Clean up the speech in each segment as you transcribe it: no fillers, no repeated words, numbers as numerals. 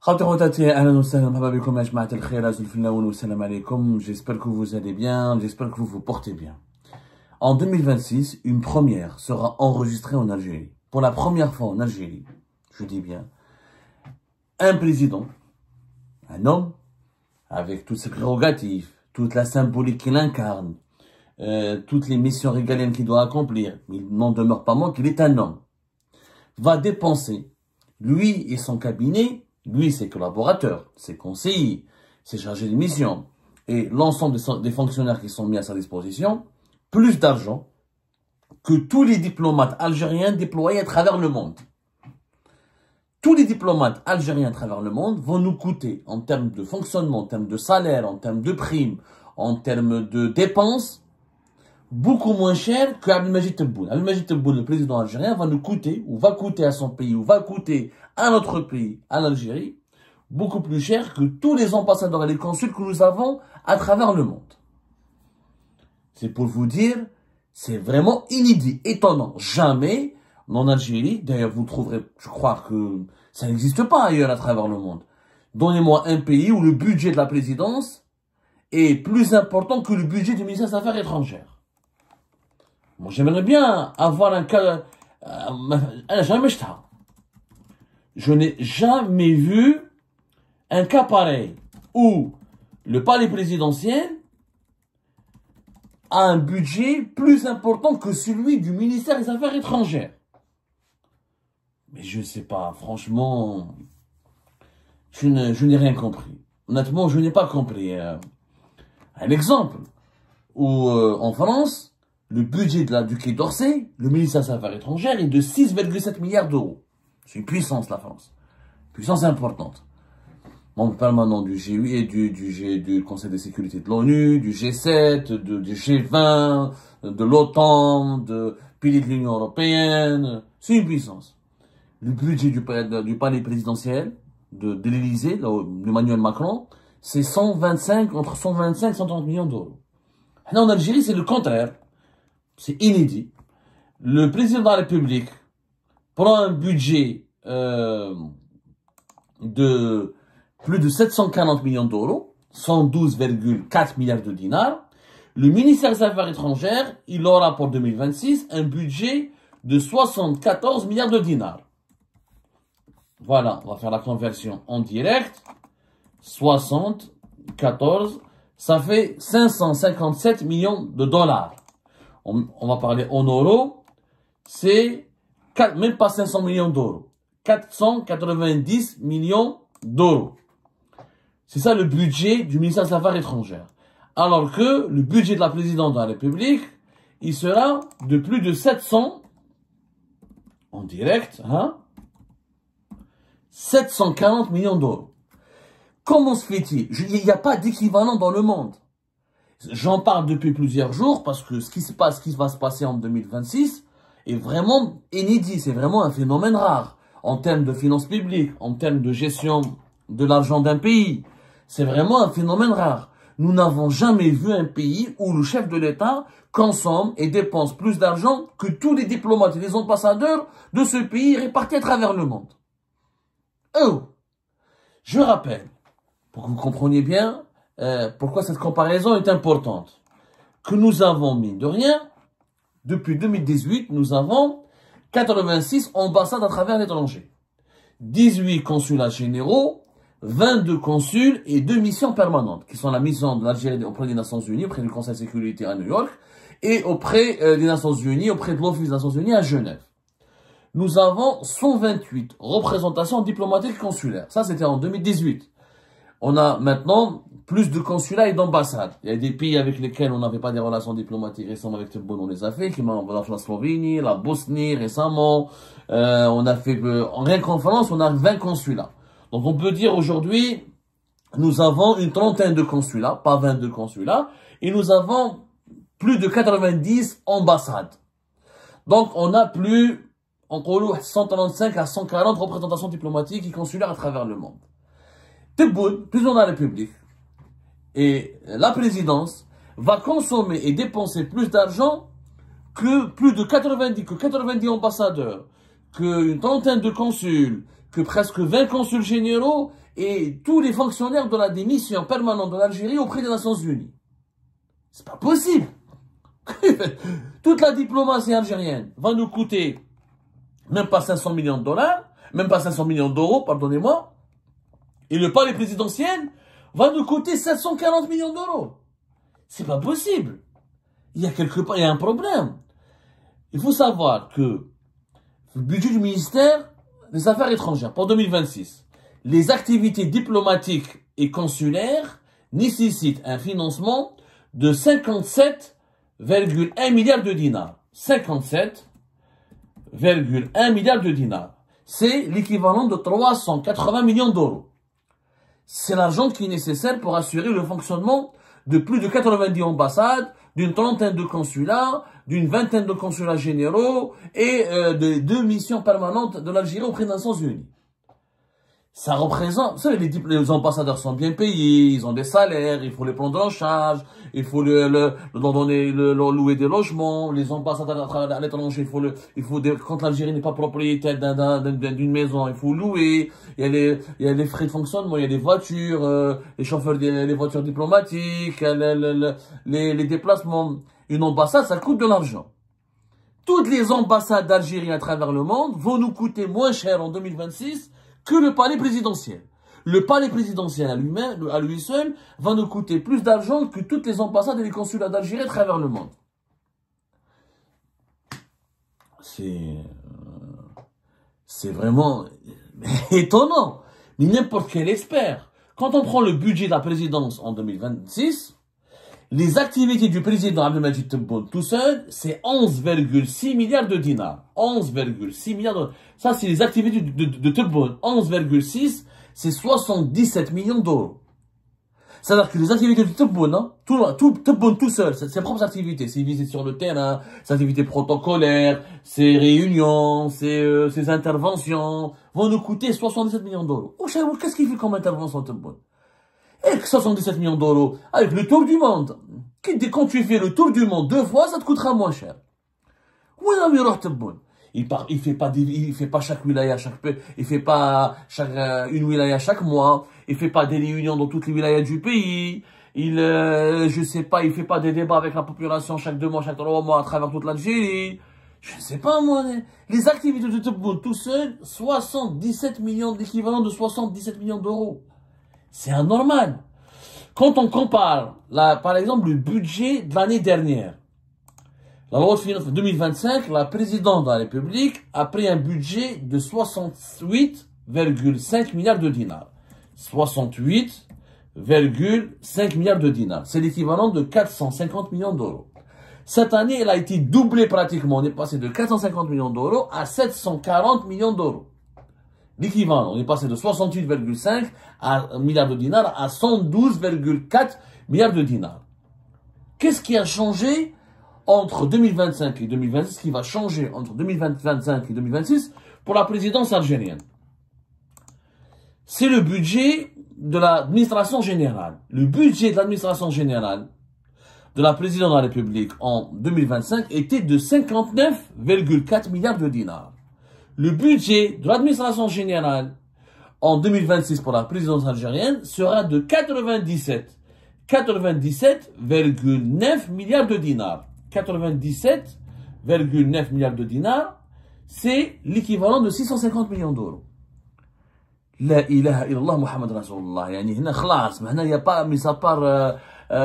J'espère que vous allez bien, j'espère que vous vous portez bien. En 2026, une première sera enregistrée en Algérie. Pour la première fois en Algérie, je dis bien, un président, un homme, avec toutes ses prérogatives, toute la symbolique qu'il incarne, toutes les missions régaliennes qu'il doit accomplir, il n'en demeure pas moins qu'il est un homme, va dépenser, lui et son cabinet, lui, ses collaborateurs, ses conseillers, ses chargés de mission et l'ensemble des fonctionnaires qui sont mis à sa disposition, plus d'argent que tous les diplomates algériens déployés à travers le monde. Tous les diplomates algériens à travers le monde vont nous coûter, en termes de fonctionnement, en termes de salaire, en termes de primes, en termes de dépenses, beaucoup moins cher que Abdelmajid Tebboune. Abdelmajid Tebboune, le président algérien, va nous coûter, ou va coûter à son pays, ou va coûter à notre pays, à l'Algérie, beaucoup plus cher que tous les ambassadeurs et les consuls que nous avons à travers le monde. C'est pour vous dire, c'est vraiment inédit, étonnant. Jamais, en Algérie, d'ailleurs vous trouverez, je crois que ça n'existe pas ailleurs à travers le monde. Donnez-moi un pays où le budget de la présidence est plus important que le budget du ministère des Affaires étrangères. Moi, j'aimerais bien avoir un cas... Je n'ai jamais vu un cas pareil où le palais présidentiel a un budget plus important que celui du ministère des Affaires étrangères. Mais je ne sais pas, franchement, je n'ai rien compris. Honnêtement, je n'ai pas compris. Un exemple où en France, le budget du Quai d'Orsay, le ministère des Affaires étrangères, est de 6,7 milliards d'euros. C'est une puissance, la France. Puissance importante. Membre permanent du G8 et du Conseil de sécurité de l'ONU, du G7, du G20, de l'OTAN, de pilier de l'Union européenne. C'est une puissance. Le budget du palais présidentiel, de l'Élysée, d'Emmanuel Macron, c'est entre 125 et 130 millions d'euros. Là, en Algérie, c'est le contraire. C'est inédit. Le président de la République prend un budget de plus de 740 millions d'euros, 112,4 milliards de dinars. Le ministère des Affaires étrangères, il aura pour 2026 un budget de 74 milliards de dinars. Voilà, on va faire la conversion en direct. 74, ça fait 557 millions de dollars. On va parler en euros, c'est même pas 500 millions d'euros. 490 millions d'euros. C'est ça le budget du ministère des Affaires étrangères. Alors que le budget de la présidente de la République, il sera de plus de 700, en direct, 740 millions d'euros. Comment se fait-il? Il n'y a pas d'équivalent dans le monde. J'en parle depuis plusieurs jours parce que ce qui va se passer en 2026 est vraiment inédit. C'est vraiment un phénomène rare en termes de finances publiques, en termes de gestion de l'argent d'un pays. C'est vraiment un phénomène rare. Nous n'avons jamais vu un pays où le chef de l'État consomme et dépense plus d'argent que tous les diplomates et les ambassadeurs de ce pays répartis à travers le monde. Oh, je rappelle, pour que vous compreniez bien pourquoi cette comparaison est importante, que nous avons, mine de rien, depuis 2018, nous avons 86 ambassades à travers l'étranger, 18 consulats généraux, 22 consuls et 2 missions permanentes, qui sont la mission de l'Algérie auprès des Nations Unies, auprès du Conseil de sécurité à New York, et auprès des Nations Unies, auprès de l'Office des Nations Unies à Genève. Nous avons 128 représentations diplomatiques et consulaires. Ça, c'était en 2018. On a maintenant plus de consulats et d'ambassades. Il y a des pays avec lesquels on n'avait pas des relations diplomatiques récemment avec Tebboune, on les a fait, la Slovénie, la Bosnie récemment. On a fait, rien qu'en France, on a 20 consulats. Donc on peut dire aujourd'hui, nous avons une trentaine de consulats, pas 22 consulats, et nous avons plus de 90 ambassades. Donc on a entre 135 à 140 représentations diplomatiques et consulaires à travers le monde. Tebboune, président de la République, et la présidence va consommer et dépenser plus d'argent que plus de 90 ambassadeurs, qu'une trentaine de consuls, que presque 20 consuls généraux et tous les fonctionnaires des missions permanentes de l'Algérie auprès des Nations Unies. C'est pas possible. Toute la diplomatie algérienne va nous coûter même pas 500 millions de dollars, même pas 500 millions d'euros, pardonnez-moi. Et le palais présidentiel va nous coûter 740 millions d'euros. C'est pas possible. Il y a quelque part, il y a un problème. Il faut savoir que le budget du ministère des Affaires étrangères pour 2026, les activités diplomatiques et consulaires nécessitent un financement de 57,1 milliards de dinars. 57,1 milliards de dinars. C'est l'équivalent de 380 millions d'euros. C'est l'argent qui est nécessaire pour assurer le fonctionnement de plus de 90 ambassades, d'une trentaine de consulats, d'une vingtaine de consulats généraux et de 2 missions permanentes de l'Algérie auprès des Nations Unies. Ça représente, vous savez, les ambassadeurs sont bien payés, ils ont des salaires, il faut les prendre en charge, il faut leur louer des logements, les ambassadeurs à l'étranger, quand l'Algérie n'est pas propriétaire d'une maison, il faut louer, il y a les frais de fonctionnement, il y a les voitures, les chauffeurs, les voitures diplomatiques, les déplacements. Une ambassade, ça coûte de l'argent. Toutes les ambassades d'Algérie à travers le monde vont nous coûter moins cher en 2026 que le palais présidentiel. Le palais présidentiel à lui seul va nous coûter plus d'argent que toutes les ambassades et les consulats d'Algérie à travers le monde. C'est vraiment étonnant. Mais n'importe quel expert. Quand on prend le budget de la présidence en 2026, les activités du président Abdelmadjid Tebboune tout seul, c'est 11,6 milliards de dinars. 11,6 milliards de... Ça, c'est les activités de Tebboune. 11,6, c'est 77 millions d'euros. C'est-à-dire que les activités de Tebboune, hein, Tebboune tout seul, ses propres activités, ses visites sur le terrain, ses activités protocolaires, ses réunions, ses interventions, vont nous coûter 77 millions d'euros. Oh, qu'est-ce qu'il fait comme intervention Tebboune? Et que 77 millions d'euros, avec le tour du monde. Quand tu fais le tour du monde 2 fois, ça te coûtera moins cher. Où est l'ami Tebboune? Il fait pas chaque wilaya, il fait pas une wilaya chaque mois, il fait pas des réunions dans toutes les wilayas du pays, je sais pas, il fait pas des débats avec la population chaque 2 mois, chaque 3 mois à travers toute l'Algérie. Je ne sais pas, moi, les activités de Tebboune tout seul, 77 millions, d'équivalent de 77 millions d'euros. C'est anormal. Quand on compare, par exemple, le budget de l'année dernière, la loi de finances 2025, la présidente de la République a pris un budget de 68,5 milliards de dinars. 68,5 milliards de dinars. C'est l'équivalent de 450 millions d'euros. Cette année, elle a été doublée pratiquement. On est passé de 450 millions d'euros à 740 millions d'euros. L'équivalent, on est passé de 68,5 milliards de dinars à 112,4 milliards de dinars. Qu'est-ce qui a changé entre 2025 et 2026, ce qui va changer entre 2025 et 2026 pour la présidence algérienne? C'est le budget de l'administration générale. Le budget de l'administration générale de la présidence de la République en 2025 était de 59,4 milliards de dinars. Le budget de l'administration générale en 2026 pour la présidence algérienne sera de 97,9 milliards de dinars. 97,9 milliards de dinars, c'est l'équivalent de 650 millions d'euros. La ilaha illallah Muhammad Rasulullah. Yani, il n'y a pas, mis à part il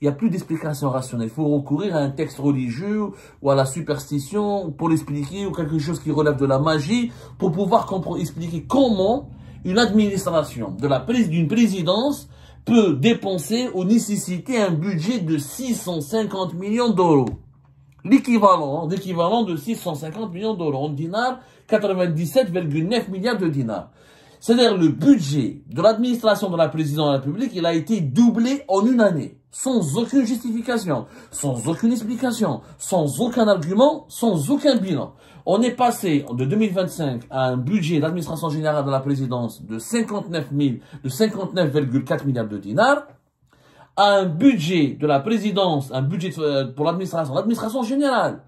n'y a plus d'explication rationnelle. Il faut recourir à un texte religieux ou à la superstition pour l'expliquer, ou quelque chose qui relève de la magie pour pouvoir expliquer comment une administration d'une présidence peut dépenser ou nécessiter un budget de 650 millions d'euros. L'équivalent de 650 millions d'euros en dinars, 97,9 milliards de dinars. C'est-à-dire le budget de l'administration de la présidence de la République, il a été doublé en une année, sans aucune justification, sans aucune explication, sans aucun argument, sans aucun bilan. On est passé de 2025 à un budget d'administration générale de la présidence de 59,4 milliards de dinars, à un budget de la présidence, un budget pour l'administration générale.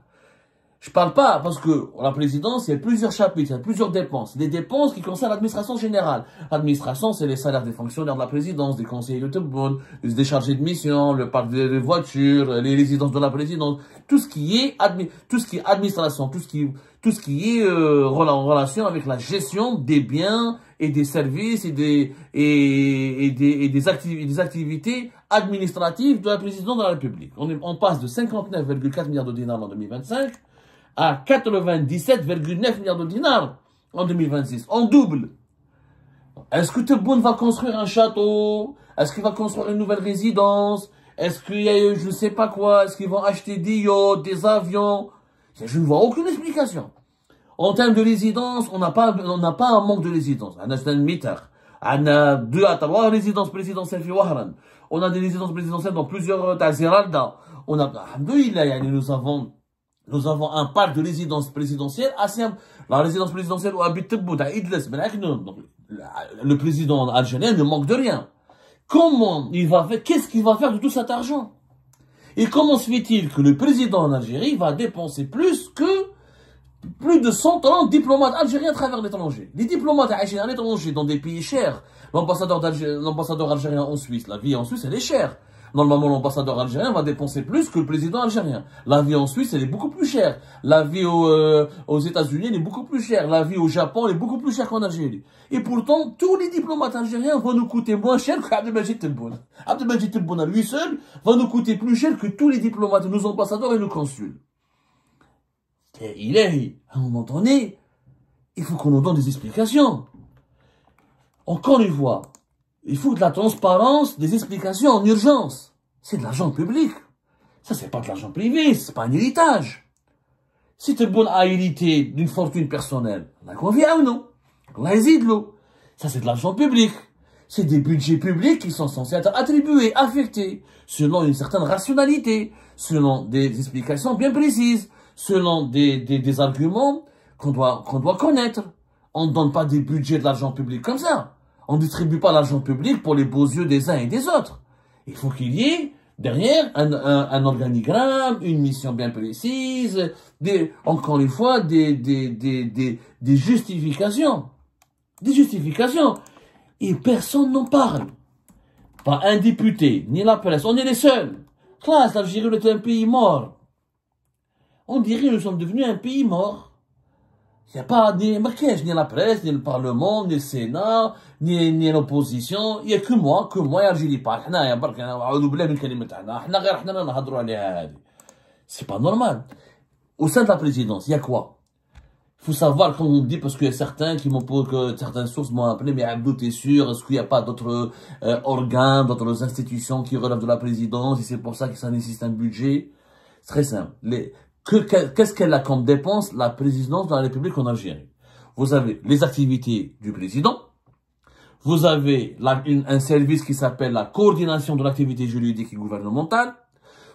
Je parle pas, parce que la présidence, il y a plusieurs chapitres, il y a plusieurs dépenses. Des dépenses qui concernent l'administration générale. L'administration, c'est les salaires des fonctionnaires de la présidence, des conseillers de Tebboune, des chargés de mission, le parc des voitures, les résidences de la présidence, tout ce qui est administration, tout ce qui est en relation avec la gestion des biens et des services et des activités administratives de la présidence de la République. On passe de 59,4 milliards de dinars en 2025 à 97,9 milliards de dinars en 2026. On double. Est-ce que Tebboune va construire un château? Est-ce qu'il va construire une nouvelle résidence? Est-ce qu'il y a je ne sais pas quoi? Est-ce qu'ils vont acheter des yachts, des avions? Je ne vois aucune explication. En termes de résidence, on n'a pas un manque de résidence. On a 2 à 3 résidences présidentielles. On a des résidences présidentielles dans plusieurs Zeralda. On a, nous avons un parc de résidences présidentielles assez, la résidence présidentielle où habite Tebboune, le président algérien ne manque de rien. Comment il va faire, qu'est-ce qu'il va faire de tout cet argent? Et comment se fait-il que le président en Algérie va dépenser plus de 130 diplomates algériens à travers l'étranger? Les diplomates algériens à l'étranger dans des pays chers. L'ambassadeur algérien en Suisse, la vie en Suisse, elle est chère. Normalement, l'ambassadeur algérien va dépenser plus que le président algérien. La vie en Suisse, elle est beaucoup plus chère. La vie aux États-Unis, elle est beaucoup plus chère. La vie au Japon, elle est beaucoup plus chère qu'en Algérie. Et pourtant, tous les diplomates algériens vont nous coûter moins cher qu'Abdelmajid Tebboune. Abdelmajid Tebboune, à lui seul, va nous coûter plus cher que tous les diplomates, nos ambassadeurs et nos consuls. Et à un moment donné, il faut qu'on nous donne des explications. Encore une fois, il faut de la transparence, des explications en urgence. C'est de l'argent public. Ça, c'est pas de l'argent privé, c'est pas un héritage. Si Tebboune a hérité d'une fortune personnelle, on a convient ou non? On a hésité l'eau. Ça, c'est de l'argent public. C'est des budgets publics qui sont censés être attribués, affectés, selon une certaine rationalité, selon des explications bien précises, selon des arguments qu'on doit connaître. On ne donne pas des budgets de l'argent public comme ça. On ne distribue pas l'argent public pour les beaux yeux des uns et des autres. Il faut qu'il y ait derrière un organigramme, une mission bien précise, encore une fois, des justifications. Des justifications. Et personne n'en parle. Pas un député, ni la presse. On est les seuls. Classe, l'Algérie est un pays mort. On dirait que nous sommes devenus un pays mort. Il n'y a pas ni la presse, ni le Parlement, ni le Sénat, ni l'opposition. Il n'y a que moi et Algérie pas. C'est pas normal. Au sein de la présidence, il y a quoi? Il faut savoir, comme on dit, parce qu'il y a certains qui m'ont posé, certaines sources m'ont appelé, mais Abdou, t'es sûr, est-ce qu'il n'y a pas d'autres organes, d'autres institutions qui relèvent de la présidence, et c'est pour ça que ça nécessite un budget? C'est très simple. Qu'est-ce qu'elle a comme dépense, la présidence de la République en Algérie? Vous avez les activités du président, vous avez un service qui s'appelle la coordination de l'activité juridique et gouvernementale,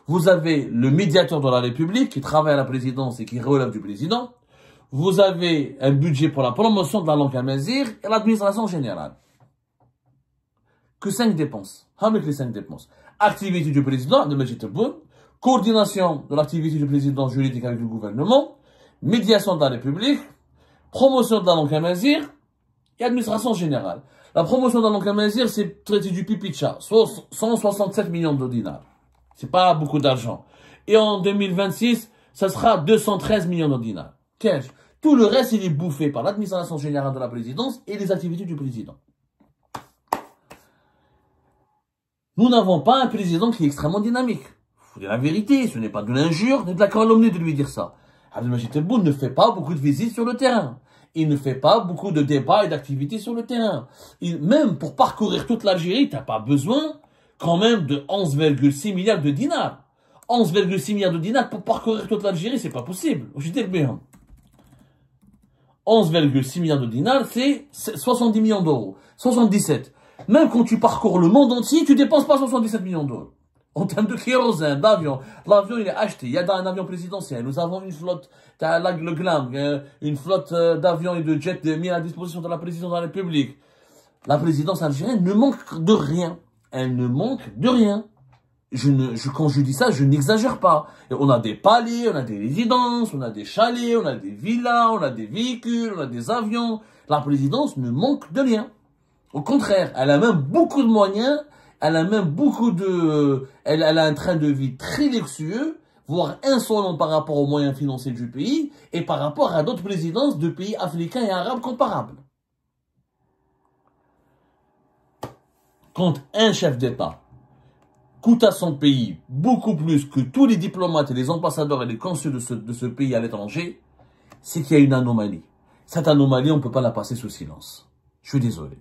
vous avez le médiateur de la République qui travaille à la présidence et qui relève du président, vous avez un budget pour la promotion de la langue amazigh et l'administration générale. Que 5 dépenses. Avec les 5 dépenses. Activité du président, de Majid Tebboune, coordination de l'activité du président juridique avec le gouvernement, médiation de la République, promotion de la langue amazigh et administration générale. La promotion de la langue amazigh, c'est traité du pipicha, soit 167 millions de dinars. C'est pas beaucoup d'argent. Et en 2026, ça sera 213 millions de dinars. Cash. Tout le reste, il est bouffé par l'administration générale de la présidence et les activités du président. Nous n'avons pas un président qui est extrêmement dynamique. Il faut dire la vérité, ce n'est pas de l'injure, ni de la calomnie de lui dire ça. Abdelmajid Tebboune ne fait pas beaucoup de visites sur le terrain. Il ne fait pas beaucoup de débats et d'activités sur le terrain. Même pour parcourir toute l'Algérie, tu n'as pas besoin quand même de 11,6 milliards de dinars. 11,6 milliards de dinars pour parcourir toute l'Algérie, c'est pas possible. Je dis bien. 11,6 milliards de dinars, c'est 70 millions d'euros. 77. Même quand tu parcours le monde entier, tu dépenses pas 77 millions d'euros. En termes de kérosène, d'avion. L'avion, il est acheté. Il y a un avion présidentiel. Nous avons une flotte, le GLAM, une flotte d'avions et de jets mis à disposition de la présidence de la République. La présidence algérienne ne manque de rien. Elle ne manque de rien. quand je dis ça, je n'exagère pas. Et on a des palais, on a des résidences, on a des chalets, on a des villas, on a des véhicules, on a des avions. La présidence ne manque de rien. Au contraire, elle a même beaucoup de moyens, elle a même beaucoup de... Elle a un train de vie très luxueux, voire insolent par rapport aux moyens financiers du pays et par rapport à d'autres présidences de pays africains et arabes comparables. Quand un chef d'État coûte à son pays beaucoup plus que tous les diplomates et les ambassadeurs et les consuls de ce pays à l'étranger, c'est qu'il y a une anomalie. Cette anomalie, on ne peut pas la passer sous silence. Je suis désolé.